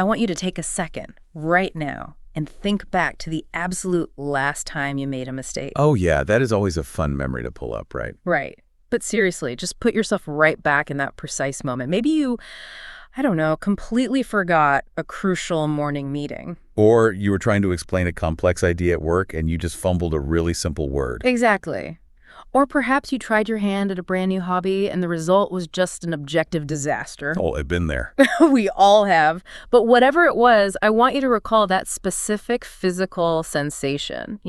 I want you to take a second right now and think back to the absolute last time you made a mistake. Oh, yeah, that is always a fun memory to pull up, right? Right. But seriously, just put yourself right back in that precise moment. Maybe you, I don't know, completely forgot a crucial morning meeting. Or you were trying to explain a complex idea at work and you just fumbled a really simple word. Exactly. Or perhaps you tried your hand at a brand new hobby and the result was just an objective disaster. Oh, I've been there. We all have. But whatever it was, I want you to recall that specific physical sensation,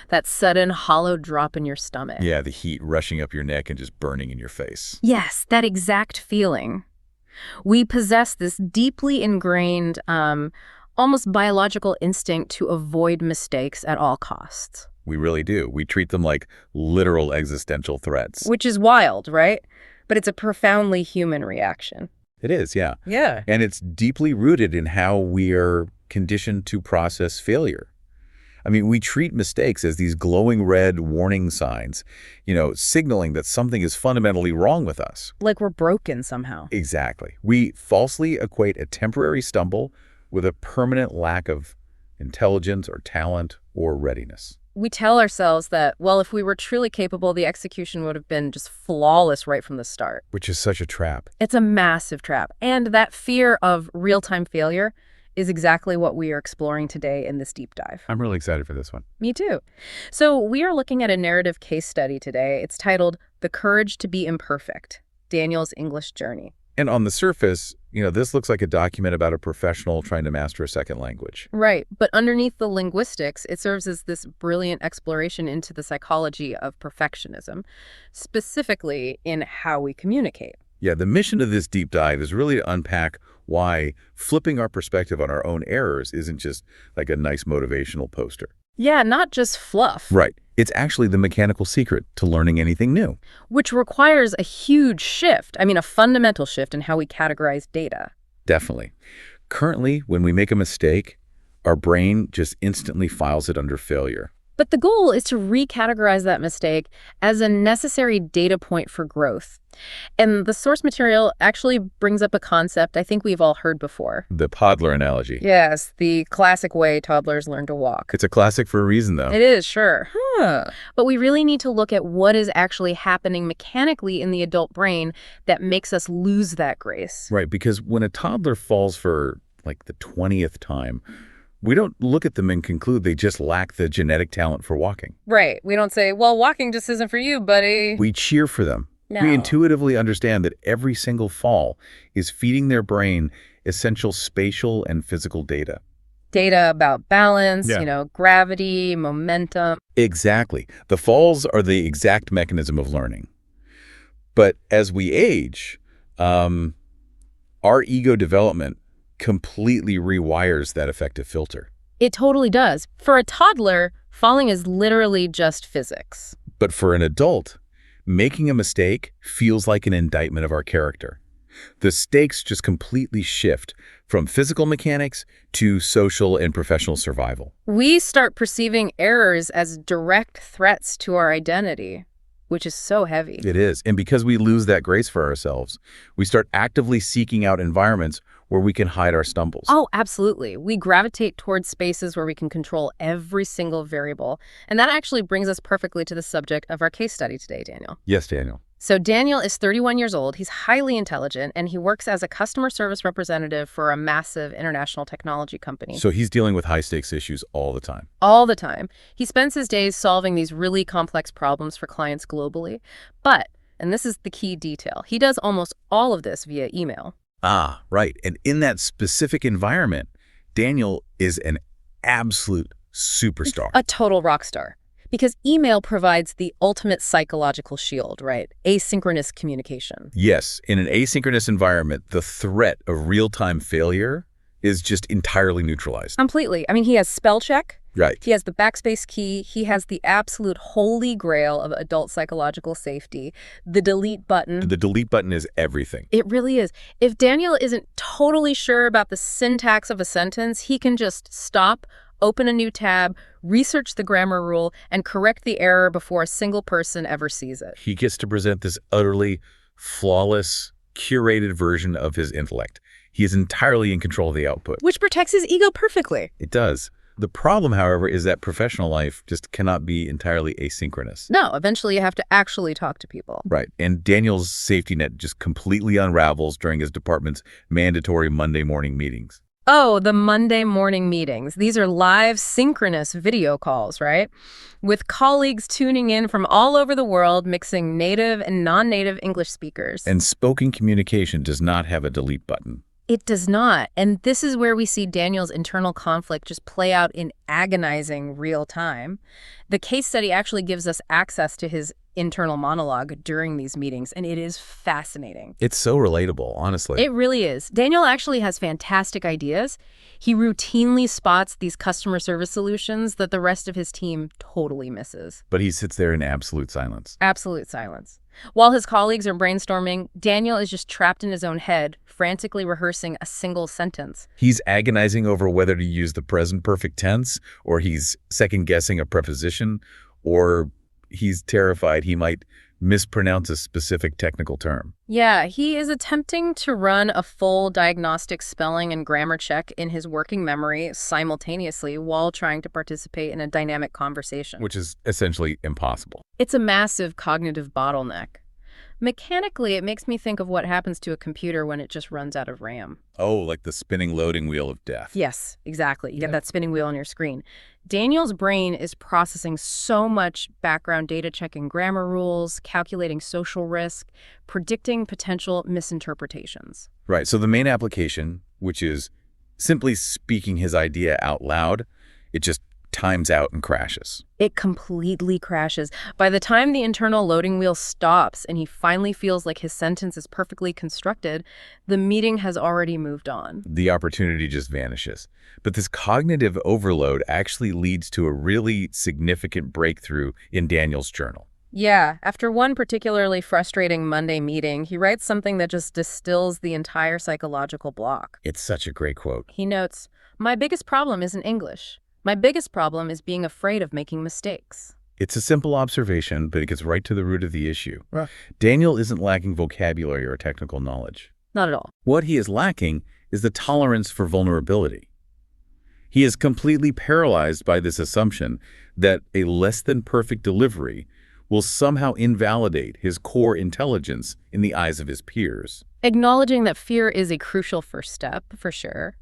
that sudden hollow drop in your stomach. Yeah, the heat rushing up your neck and just burning in your face. Yes, that exact feeling. We possess this deeply ingrained, almost biological instinct to avoid mistakes at all costs. We really do. We treat them like literal existential threats. Which is wild, right? But it's a profoundly human reaction. It is, yeah. Yeah. And it's deeply rooted in how we are conditioned to process failure. I mean, we treat mistakes as these glowing red warning signs, signaling that something is fundamentally wrong with us. Like we're broken somehow. Exactly. We falsely equate a temporary stumble with a permanent lack of intelligence or talent or readiness. We tell ourselves that, well, if we were truly capable, the execution would have been just flawless right from the start. Which is such a trap. It's a massive trap. And that fear of real-time failure is exactly what we are exploring today in this deep dive. I'm really excited for this one. Me too. So we are looking at a narrative case study today. It's titled The Courage to Be Imperfect, Daniel's English Journey. And on the surface, this looks like a document about a professional trying to master a second language. Right. But underneath the linguistics, it serves as this brilliant exploration into the psychology of perfectionism, specifically in how we communicate. Yeah, the mission of this deep dive is really to unpack why flipping our perspective on our own errors isn't just like a nice motivational poster. Yeah, not just fluff. Right. It's actually the mechanical secret to learning anything new. Which requires a huge shift. A fundamental shift in how we categorize data. Definitely. Currently, when we make a mistake, our brain just instantly files it under failure. But the goal is to recategorize that mistake as a necessary data point for growth. And the source material actually brings up a concept I think we've all heard before. The toddler analogy. Yes, the classic way toddlers learn to walk. It's a classic for a reason, though. It is, sure. But we really need to look at what is actually happening mechanically in the adult brain that makes us lose that grace. Right, because when a toddler falls for, like, the 20th time, we don't look at them and conclude they just lack the genetic talent for walking. Right. We don't say, well, walking just isn't for you, buddy. We cheer for them. No. We intuitively understand that every single fall is feeding their brain essential spatial and physical data. Data about balance, Yeah. Gravity, momentum. Exactly. The falls are the exact mechanism of learning. But as we age, our ego development completely rewires that effective filter. It totally does. For a toddler, falling is literally just physics. But for an adult, making a mistake feels like an indictment of our character. The stakes just completely shift from physical mechanics to social and professional survival. We start perceiving errors as direct threats to our identity, which is so heavy. It is. And because we lose that grace for ourselves, we start actively seeking out environments where we can hide our stumbles. Oh, absolutely. We gravitate towards spaces where we can control every single variable. And that actually brings us perfectly to the subject of our case study today, Daniel. Yes, Daniel. So Daniel is 31 years old. He's highly intelligent, and he works as a customer service representative for a massive international technology company. So he's dealing with high-stakes issues all the time. All the time. He spends his days solving these really complex problems for clients globally. But, and this is the key detail, he does almost all of this via email. Ah, right. And in that specific environment, Daniel is an absolute superstar. A total rock star. Because email provides the ultimate psychological shield, right? Asynchronous communication. Yes, in an asynchronous environment, the threat of real-time failure is just entirely neutralized. Completely. He has spell check. Right. He has the backspace key. He has the absolute holy grail of adult psychological safety, the delete button. The delete button is everything. It really is. If Daniel isn't totally sure about the syntax of a sentence, he can just stop, open a new tab, research the grammar rule, and correct the error before a single person ever sees it. He gets to present this utterly flawless, curated version of his intellect. He is entirely in control of the output. Which protects his ego perfectly. It does. The problem, however, is that professional life just cannot be entirely asynchronous. No, eventually you have to actually talk to people. Right. And Daniel's safety net just completely unravels during his department's mandatory Monday morning meetings. Oh, the Monday morning meetings. These are live, synchronous video calls, right? With colleagues tuning in from all over the world, mixing native and non-native English speakers. And spoken communication does not have a delete button. It does not. And this is where we see Daniel's internal conflict just play out in agonizing real time. The case study actually gives us access to his internal monologue during these meetings, and it is fascinating. It's so relatable, honestly. It really is. Daniel actually has fantastic ideas. He routinely spots these customer service solutions that the rest of his team totally misses. But he sits there in absolute silence. Absolute silence. While his colleagues are brainstorming, Daniel is just trapped in his own head, frantically rehearsing a single sentence. He's agonizing over whether to use the present perfect tense, or he's second-guessing a preposition, or he's terrified he might mispronounce a specific technical term. Yeah, he is attempting to run a full diagnostic spelling and grammar check in his working memory simultaneously while trying to participate in a dynamic conversation. Which is essentially impossible. It's a massive cognitive bottleneck. Mechanically, it makes me think of what happens to a computer when it just runs out of RAM. Oh, like the spinning loading wheel of death. Yes, exactly. You get that spinning wheel on your screen. Daniel's brain is processing so much background data, checking grammar rules, calculating social risk, predicting potential misinterpretations. Right, so the main application, which is simply speaking his idea out loud, it just times out and crashes. It completely crashes. By the time the internal loading wheel stops and he finally feels like his sentence is perfectly constructed, the meeting has already moved on. The opportunity just vanishes. But this cognitive overload actually leads to a really significant breakthrough in Daniel's journal. Yeah, after one particularly frustrating Monday meeting, he writes something that just distills the entire psychological block. It's such a great quote. He notes, "My biggest problem isn't English. My biggest problem is being afraid of making mistakes." It's a simple observation, but it gets right to the root of the issue. Right. Daniel isn't lacking vocabulary or technical knowledge. Not at all. What he is lacking is the tolerance for vulnerability. He is completely paralyzed by this assumption that a less-than-perfect delivery will somehow invalidate his core intelligence in the eyes of his peers. Acknowledging that fear is a crucial first step, for sure.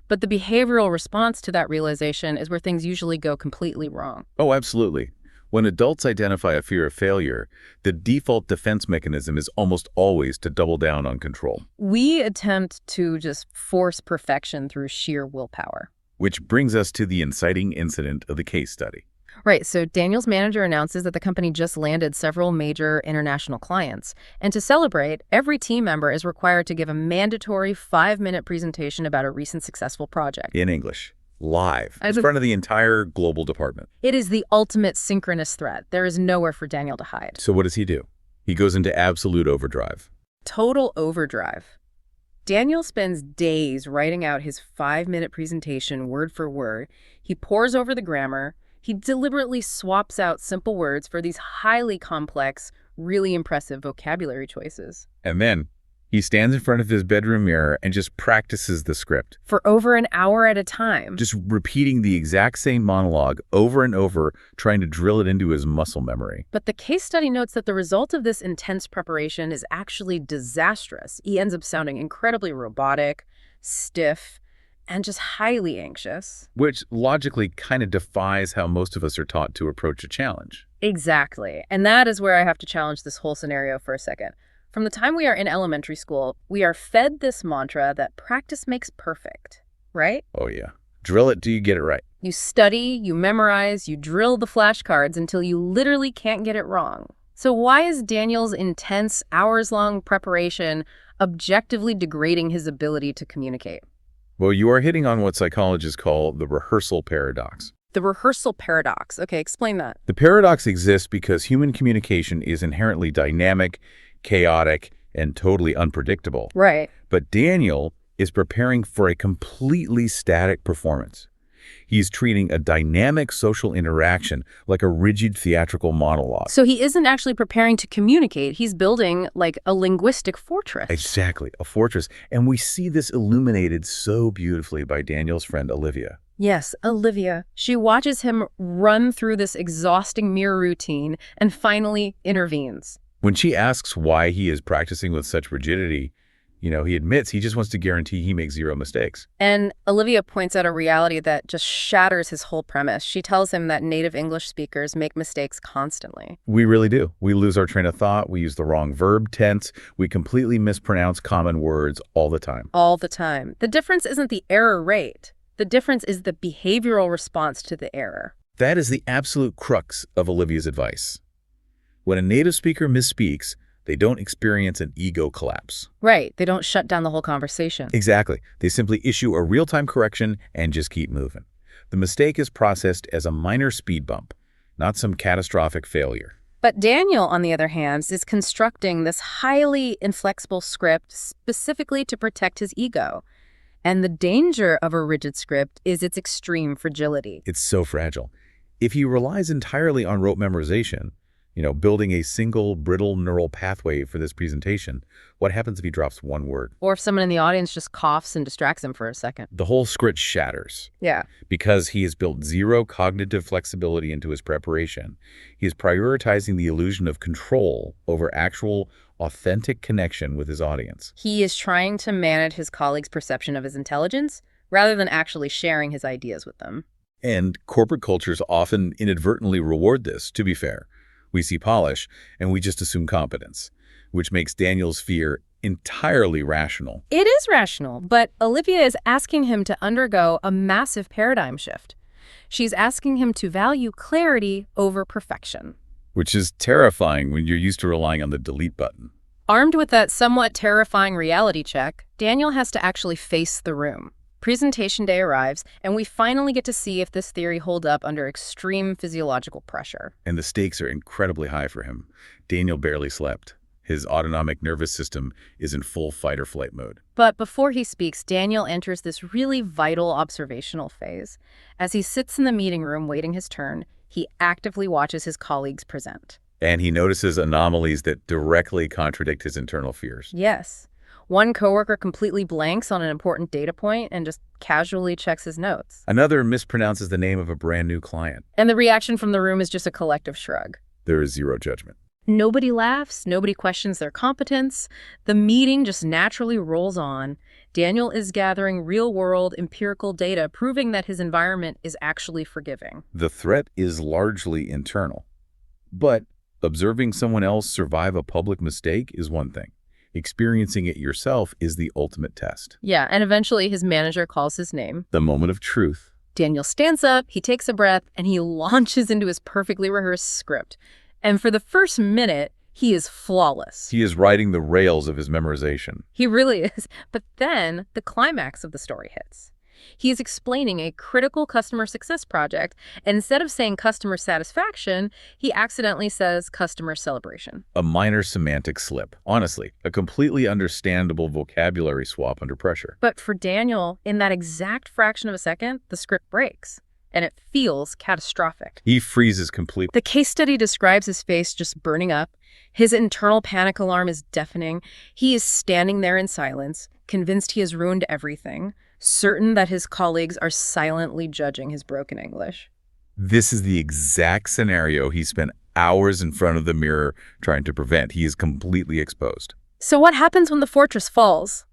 But the behavioral response to that realization is where things usually go completely wrong. Oh, absolutely. When adults identify a fear of failure, the default defense mechanism is almost always to double down on control. We attempt to just force perfection through sheer willpower. Which brings us to the inciting incident of the case study. Right, so Daniel's manager announces that the company just landed several major international clients. And to celebrate, every team member is required to give a mandatory 5-minute presentation about a recent successful project. In English, live, in front of the entire global department. It is the ultimate synchronous threat. There is nowhere for Daniel to hide. So what does he do? He goes into absolute overdrive. Total overdrive. Daniel spends days writing out his 5-minute presentation word for word. He pores over the grammar. He deliberately swaps out simple words for these highly complex, really impressive vocabulary choices. And then he stands in front of his bedroom mirror and just practices the script. For over an hour at a time. Just repeating the exact same monologue over and over, trying to drill it into his muscle memory. But the case study notes that the result of this intense preparation is actually disastrous. He ends up sounding incredibly robotic, stiff, and just highly anxious. Which logically kind of defies how most of us are taught to approach a challenge. Exactly. And that is where I have to challenge this whole scenario for a second. From the time we are in elementary school, we are fed this mantra that practice makes perfect, right? Oh, yeah. Drill it till you get it right. You study, you memorize, you drill the flashcards until you literally can't get it wrong. So why is Daniel's intense, hours-long preparation objectively degrading his ability to communicate? Well, you are hitting on what psychologists call the rehearsal paradox. The rehearsal paradox. Okay, explain that. The paradox exists because human communication is inherently dynamic, chaotic, and totally unpredictable. Right. But Daniel is preparing for a completely static performance. He's treating a dynamic social interaction like a rigid theatrical monologue. So he isn't actually preparing to communicate. He's building like a linguistic fortress. Exactly, a fortress. And we see this illuminated so beautifully by Daniel's friend Olivia. Yes, Olivia. She watches him run through this exhausting mirror routine and finally intervenes. When she asks why he is practicing with such rigidity, he admits he just wants to guarantee he makes zero mistakes. And Olivia points out a reality that just shatters his whole premise. She tells him that native English speakers make mistakes constantly. We really do. We lose our train of thought. We use the wrong verb tense. We completely mispronounce common words all the time. All the time. The difference isn't the error rate. The difference is the behavioral response to the error. That is the absolute crux of Olivia's advice. When a native speaker misspeaks, they don't experience an ego collapse. Right. They don't shut down the whole conversation. Exactly. They simply issue a real-time correction and just keep moving. The mistake is processed as a minor speed bump, not some catastrophic failure. But Daniel, on the other hand, is constructing this highly inflexible script specifically to protect his ego. And the danger of a rigid script is its extreme fragility. It's so fragile. If he relies entirely on rote memorization, building a single brittle neural pathway for this presentation, what happens if he drops one word? Or if someone in the audience just coughs and distracts him for a second. The whole script shatters. Yeah. Because he has built zero cognitive flexibility into his preparation. He is prioritizing the illusion of control over actual, authentic connection with his audience. He is trying to manage his colleagues' perception of his intelligence rather than actually sharing his ideas with them. And corporate cultures often inadvertently reward this, to be fair. We see polish, and we just assume competence, which makes Daniel's fear entirely rational. It is rational, but Olivia is asking him to undergo a massive paradigm shift. She's asking him to value clarity over perfection. Which is terrifying when you're used to relying on the delete button. Armed with that somewhat terrifying reality check, Daniel has to actually face the room. Presentation day arrives, and we finally get to see if this theory holds up under extreme physiological pressure. And the stakes are incredibly high for him. Daniel barely slept. His autonomic nervous system is in full fight-or-flight mode. But before he speaks, Daniel enters this really vital observational phase. As he sits in the meeting room waiting his turn, he actively watches his colleagues present. And he notices anomalies that directly contradict his internal fears. Yes. One coworker completely blanks on an important data point and just casually checks his notes. Another mispronounces the name of a brand new client. And the reaction from the room is just a collective shrug. There is zero judgment. Nobody laughs. Nobody questions their competence. The meeting just naturally rolls on. Daniel is gathering real-world empirical data proving that his environment is actually forgiving. The threat is largely internal. But observing someone else survive a public mistake is one thing. Experiencing it yourself is the ultimate test. Yeah, and eventually his manager calls his name. The moment of truth. Daniel stands up, he takes a breath, and he launches into his perfectly rehearsed script. And for the first minute, he is flawless. He is riding the rails of his memorization. He really is. But then the climax of the story hits. He is explaining a critical customer success project, and instead of saying customer satisfaction, he accidentally says customer celebration. A minor semantic slip. Honestly, a completely understandable vocabulary swap under pressure. But for Daniel, in that exact fraction of a second, the script breaks, and it feels catastrophic. He freezes completely. The case study describes his face just burning up. His internal panic alarm is deafening. He is standing there in silence, convinced he has ruined everything, certain that his colleagues are silently judging his broken English. This is the exact scenario he spent hours in front of the mirror trying to prevent. He is completely exposed. So what happens when the fortress falls?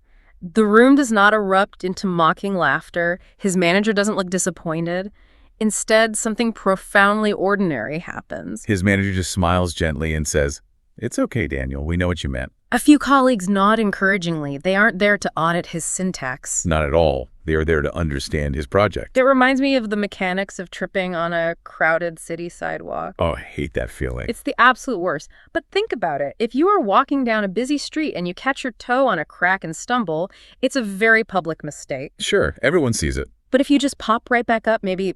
The room does not erupt into mocking laughter. His manager doesn't look disappointed. Instead, something profoundly ordinary happens. His manager just smiles gently and says, "It's okay, Daniel. We know what you meant." A few colleagues nod encouragingly. They aren't there to audit his syntax. Not at all. They are there to understand his project. It reminds me of the mechanics of tripping on a crowded city sidewalk. Oh, I hate that feeling. It's the absolute worst. But think about it. If you are walking down a busy street and you catch your toe on a crack and stumble, it's a very public mistake. Sure, everyone sees it. But if you just pop right back up, maybe,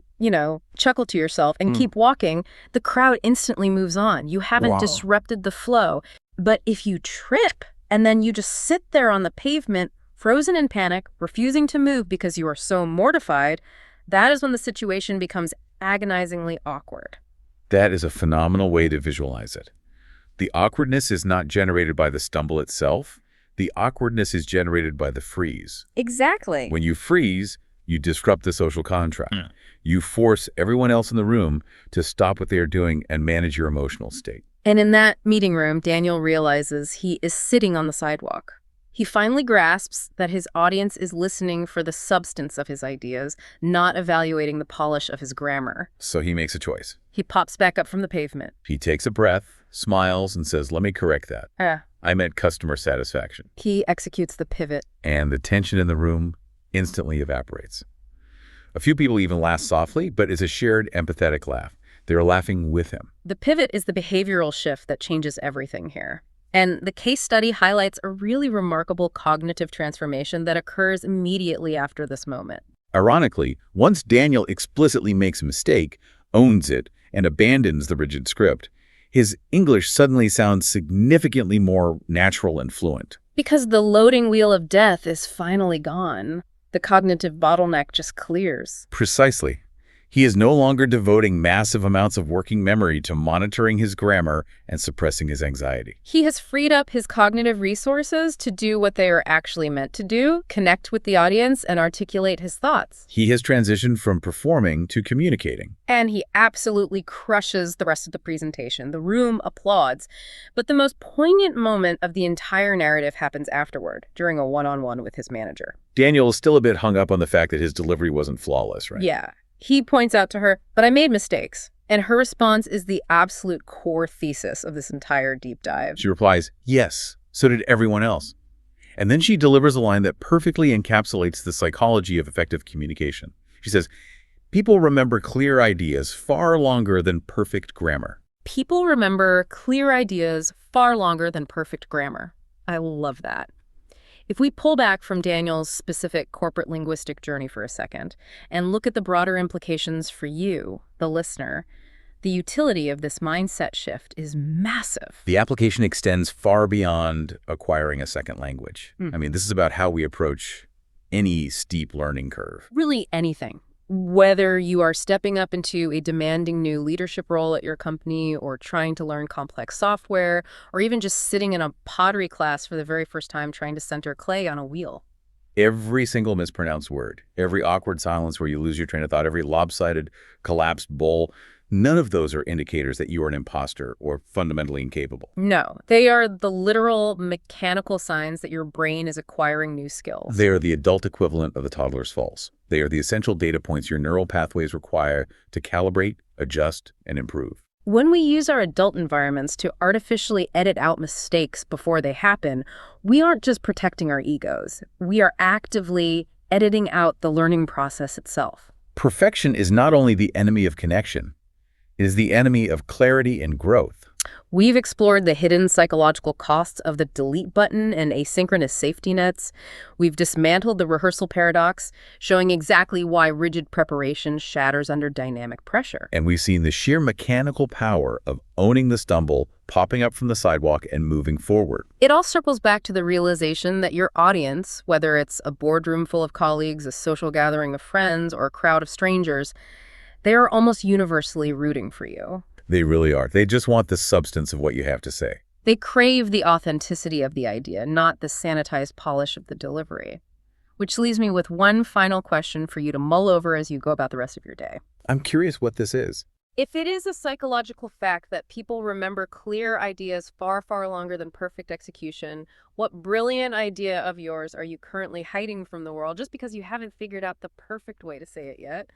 chuckle to yourself and keep walking, the crowd instantly moves on. You haven't disrupted the flow. But if you trip and then you just sit there on the pavement, frozen in panic, refusing to move because you are so mortified, That is when the situation becomes agonizingly awkward. That is a phenomenal way to visualize it. The awkwardness is not generated by the stumble itself. The awkwardness is generated by the freeze. Exactly. When you freeze, you disrupt the social contract. You force everyone else in the room to stop what they are doing and manage your emotional state. And in that meeting room, Daniel realizes he is sitting on the sidewalk. He finally grasps that his audience is listening for the substance of his ideas, not evaluating the polish of his grammar. So he makes a choice. He pops back up from the pavement. He takes a breath, smiles, and says, "Let me correct that. I meant customer satisfaction." He executes the pivot. And the tension in the room instantly evaporates. A few people even laugh softly, but it's a shared empathetic laugh. They're laughing with him. The pivot is the behavioral shift that changes everything here. And the case study highlights a really remarkable cognitive transformation that occurs immediately after this moment. Ironically, once Daniel explicitly makes a mistake, owns it, and abandons the rigid script, his English suddenly sounds significantly more natural and fluent. Because the loading wheel of death is finally gone, the cognitive bottleneck just clears. Precisely. He is no longer devoting massive amounts of working memory to monitoring his grammar and suppressing his anxiety. He has freed up his cognitive resources to do what they are actually meant to do, connect with the audience, and articulate his thoughts. He has transitioned from performing to communicating. And he absolutely crushes the rest of the presentation. The room applauds. But the most poignant moment of the entire narrative happens afterward, during a one-on-one with his manager. Daniel is still a bit hung up on the fact that his delivery wasn't flawless, right? Yeah. He points out to her, "But I made mistakes." And her response is the absolute core thesis of this entire deep dive. She replies, "Yes, so did everyone else." And then she delivers a line that perfectly encapsulates the psychology of effective communication. She says, "People remember clear ideas far longer than perfect grammar." People remember clear ideas far longer than perfect grammar. I love that. If we pull back from Daniel's specific corporate linguistic journey for a second and look at the broader implications for you, the listener, the utility of this mindset shift is massive. The application extends far beyond acquiring a second language. I mean, this is about how we approach any steep learning curve. Really anything. Whether you are stepping up into a demanding new leadership role at your company or trying to learn complex software, or even just sitting in a pottery class for the very first time trying to center clay on a wheel. Every single mispronounced word, every awkward silence where you lose your train of thought, every lopsided, collapsed bowl, none of those are indicators that you are an imposter or fundamentally incapable. No, they are the literal mechanical signs that your brain is acquiring new skills. They are the adult equivalent of the toddler's falls. They are the essential data points your neural pathways require to calibrate, adjust, and improve. When we use our adult environments to artificially edit out mistakes before they happen, we aren't just protecting our egos. We are actively editing out the learning process itself. Perfection is not only the enemy of connection, it is the enemy of clarity and growth. We've explored the hidden psychological costs of the delete button and asynchronous safety nets. We've dismantled the rehearsal paradox, showing exactly why rigid preparation shatters under dynamic pressure. And we've seen the sheer mechanical power of owning the stumble, popping up from the sidewalk, and moving forward. It all circles back to the realization that your audience, whether it's a boardroom full of colleagues, a social gathering of friends, or a crowd of strangers, they are almost universally rooting for you. They really are. They just want the substance of what you have to say. They crave the authenticity of the idea, not the sanitized polish of the delivery. Which leaves me with one final question for you to mull over as you go about the rest of your day. I'm curious what this is. If it is a psychological fact that people remember clear ideas far, far longer than perfect execution, what brilliant idea of yours are you currently hiding from the world just because you haven't figured out the perfect way to say it yet?